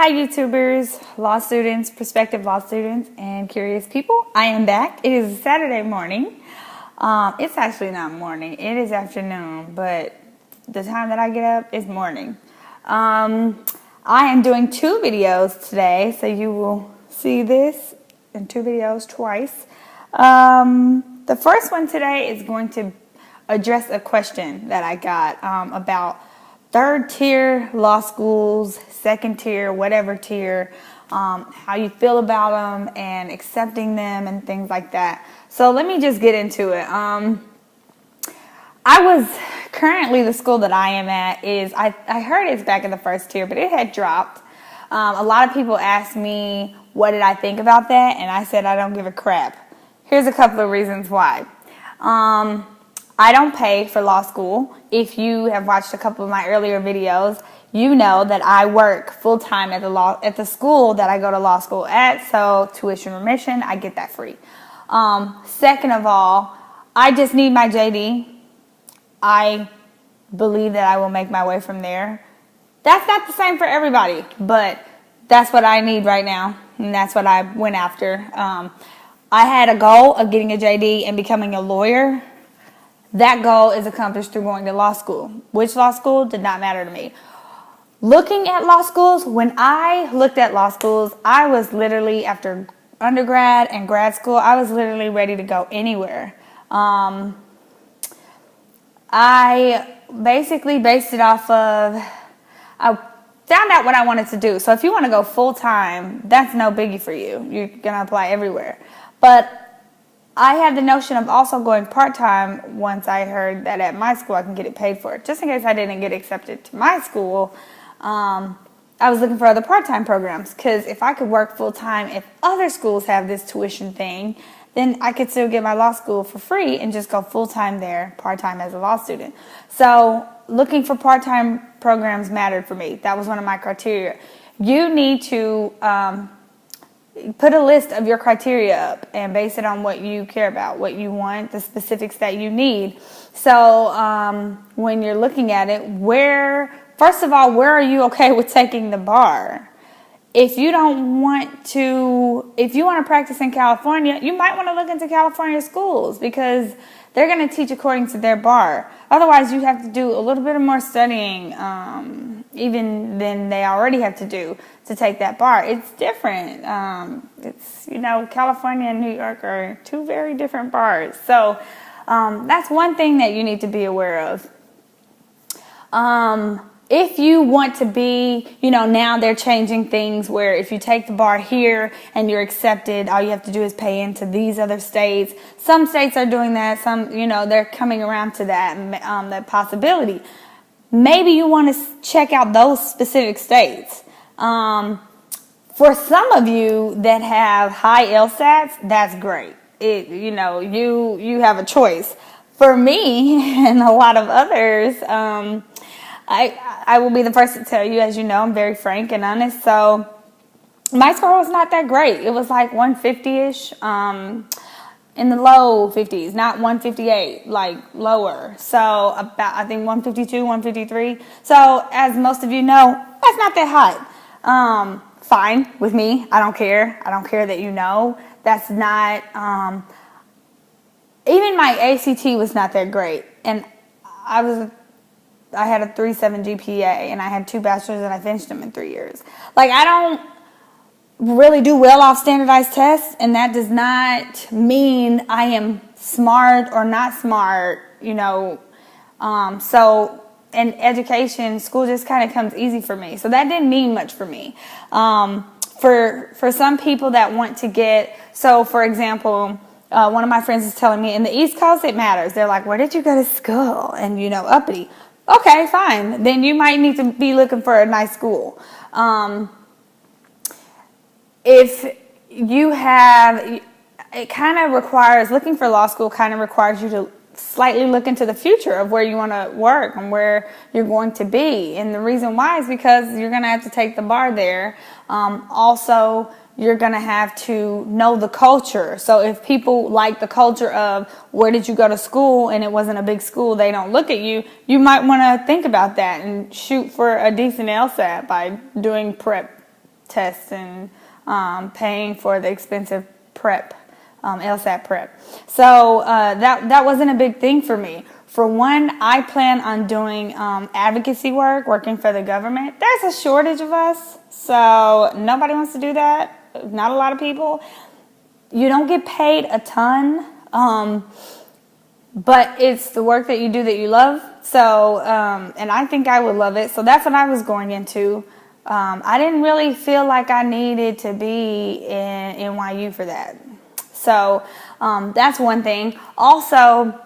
Hi YouTubers, law students, prospective law students, and curious people. I am back. It is a Saturday morning. It's actually not morning. It is afternoon, but the time that I get up is morning. I am doing two videos today, so you will see this in two videos twice. The first one today is going to address a question that I got about third tier law schools, second tier, whatever tier, how you feel about them and accepting them and things like that. So let me just get into it. Currently the school that I am at is, I heard it's back in the first tier, but it had dropped. A lot of people asked me what did I think about that, and I said I don't give a crap. Here's a couple of reasons why. I don't pay for law school. If you have watched a couple of my earlier videos, you know that I work full-time at the school that I go to law school at, so tuition remission, I get that free. Second of all, I just need my JD. I believe that I will make my way from there. That's not the same for everybody, but that's what I need right now, and that's what I went after. I had a goal of getting a JD and becoming a lawyer. That goal is accomplished through going to law school. Which law school did not matter to me. Looking at law schools, when I looked at law schools, I was literally, after undergrad and grad school, I was literally ready to go anywhere. I basically based it off of, I found out what I wanted to do. So if you want to go full-time, that's no biggie for you. You're going to apply everywhere. But I had the notion of also going part-time once I heard that at my school I can get it paid for. Just in case I didn't get accepted to my school, I was looking for other part-time programs, because if I could work full-time, if other schools have this tuition thing, then I could still get my law school for free and just go full-time there, part-time as a law student. So looking for part-time programs mattered for me. That was one of my criteria. You need to put a list of your criteria up and base it on what you care about, what you want, the specifics that you need. So when you're looking at it, first of all, where are you okay with taking the bar? If you want to practice in California, you might want to look into California schools, because they're going to teach according to their bar. Otherwise, you have to do a little bit more studying, even than they already have to do to take that bar. It's different. California and New York are two very different bars. So that's one thing that you need to be aware of. If you want to be, now they're changing things where if you take the bar here and you're accepted, all you have to do is pay into these other states. Some states are doing that. Some, they're coming around to that possibility. Maybe you want to check out those specific states. For some of you that have high LSATs, that's great. You have a choice. For me and a lot of others, I will be the first to tell you, as you know, I'm very frank and honest. So my score was not that great. It was like 150-ish, in the low 50s, not 158, like lower. So about, I think 152, 153. So as most of you know, that's not that high. Fine with me. I don't care. I don't care that you know. That's not, even my ACT was not that great. And I had a 3.7 GPA, and I had 2 bachelors, and I finished them in 3 years. Like, I don't really do well off standardized tests, and that does not mean I am smart or not smart, So in education, school just kind of comes easy for me. So that didn't mean much for me. For some people that want to get, so for example, one of my friends is telling me, in the East Coast, it matters. They're like, where did you go to school? And, uppity. Okay, fine. Then you might need to be looking for a nice school. If you have, it kind of requires, looking for law school kind of requires you to slightly look into the future of where you want to work and where you're going to be. And the reason why is because you're going to have to take the bar there. Also, you're going to have to know the culture. So if people like the culture of where did you go to school and it wasn't a big school, they don't look at you, you might want to think about that and shoot for a decent LSAT by doing prep tests and paying for the expensive prep, LSAT prep. So that wasn't a big thing for me. For one, I plan on doing advocacy work, working for the government. There's a shortage of us, so nobody wants to do that. Not a lot of people. You don't get paid a ton, but it's the work that you do that you love. So, and I think I would love it. So that's what I was going into. I didn't really feel like I needed to be in NYU for that. So that's one thing. Also,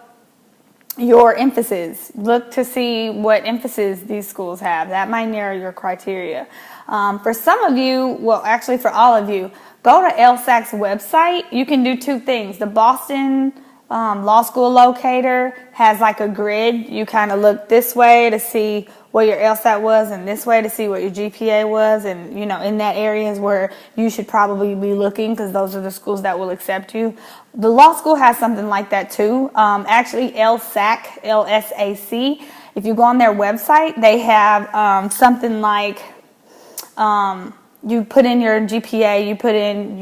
your emphasis. Look to see what emphasis these schools have. That might narrow your criteria. For some of you, well, actually for all of you, go to LSAC's website. You can do two things. The Boston Law School Locator has like a grid. You kind of look this way to see what your LSAT was and this way to see what your GPA was. And, you know, in that area is where you should probably be looking because those are the schools that will accept you. The law school has something like that too. Actually, LSAC, LSAC, if you go on their website, they have something like you put in your GPA, you put in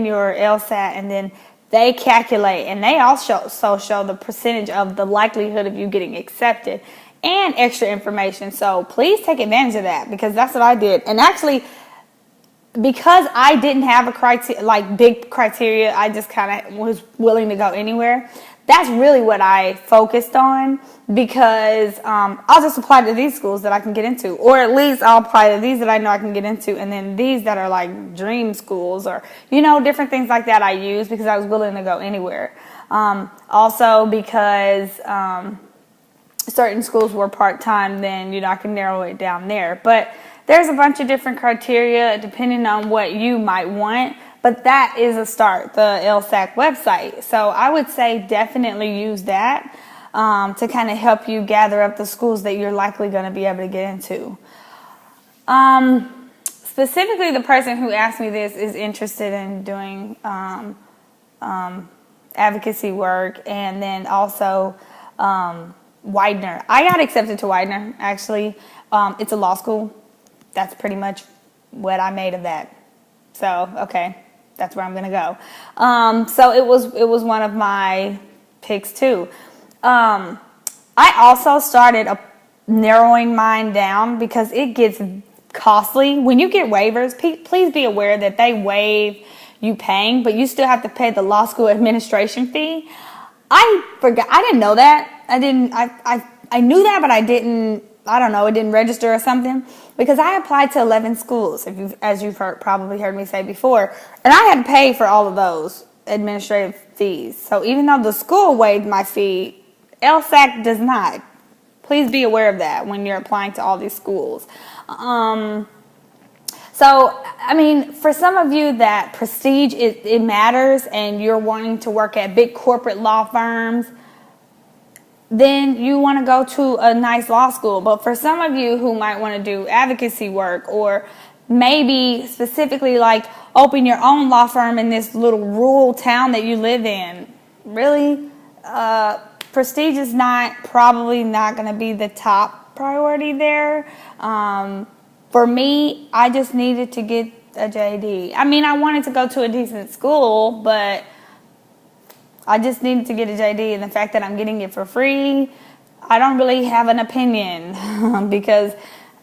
your LSAT, and then they calculate, and they also show the percentage of the likelihood of you getting accepted and extra information. So please take advantage of that because that's what I did. And actually, because I didn't have a big criteria, I just kind of was willing to go anywhere. That's really what I focused on because I'll just apply to these schools that I can get into, or at least I'll apply to these that I know I can get into, and then these that are like dream schools or, you know, different things like that I use because I was willing to go anywhere. Also because certain schools were part-time, then, you know, I can narrow it down there. But there's a bunch of different criteria depending on what you might want. But that is a start, the LSAC website. So I would say definitely use that to kind of help you gather up the schools that you're likely going to be able to get into. Specifically, the person who asked me this is interested in doing advocacy work and then also Widener. I got accepted to Widener, actually. It's a law school. That's pretty much what I made of that. So, okay. That's where I'm going to go. So it was one of my picks too. I also started narrowing mine down because it gets costly. When you get waivers, please be aware that they waive you paying, but you still have to pay the law school administration fee. I forgot. I didn't know that. I knew that, but I didn't. I don't know. It didn't register or something because I applied to 11 schools, as you've probably heard me say before, and I had to pay for all of those administrative fees. So even though the school waived my fee, LSAC does not. Please be aware of that when you're applying to all these schools. So, I mean, for some of you that prestige, it matters and you're wanting to work at big corporate law firms, then you want to go to a nice law school. But for some of you who might want to do advocacy work or maybe specifically like open your own law firm in this little rural town that you live in, really, prestige is probably not going to be the top priority there. For me, I just needed to get a JD. I mean, I wanted to go to a decent school, but I just needed to get a JD, and the fact that I'm getting it for free, I don't really have an opinion because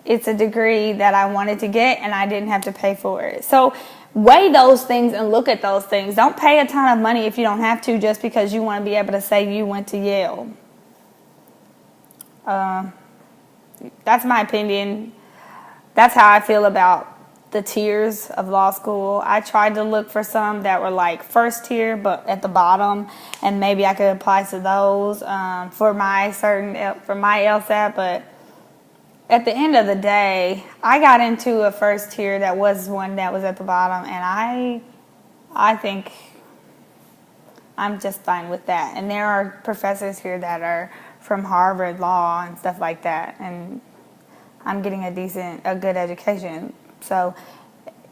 it's a degree that I wanted to get and I didn't have to pay for it. So weigh those things and look at those things. Don't pay a ton of money if you don't have to just because you want to be able to say you went to Yale. That's my opinion. That's how I feel about the tiers of law school. I tried to look for some that were like first tier but at the bottom, and maybe I could apply to those for my LSAT. But at the end of the day, I got into a first tier that was one that was at the bottom, and I think I'm just fine with that. And there are professors here that are from Harvard Law and stuff like that, and I'm getting a good education. So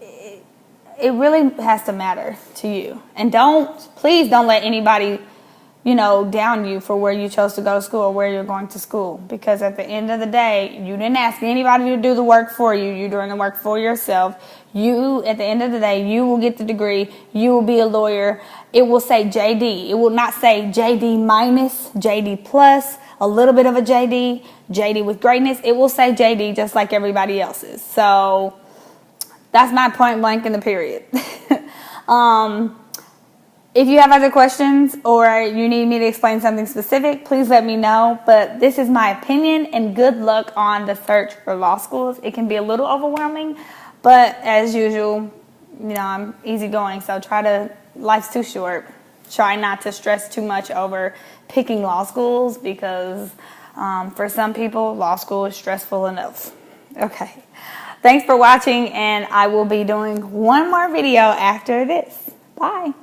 it really has to matter to you. And please don't let anybody down you for where you chose to go to school or where you're going to school. Because at the end of the day, you didn't ask anybody to do the work for you. You're doing the work for yourself. At the end of the day, you will get the degree. You will be a lawyer. It will say JD. It will not say JD minus, JD plus, a little bit of a JD, JD with greatness. It will say JD just like everybody else's. So that's my point blank in the period. If you have other questions or you need me to explain something specific, please let me know. But this is my opinion, and good luck on the search for law schools. It can be a little overwhelming, but as usual, I'm easygoing, so life's too short. Try not to stress too much over picking law schools because for some people, law school is stressful enough. Okay. Thanks for watching, and I will be doing one more video after this. Bye.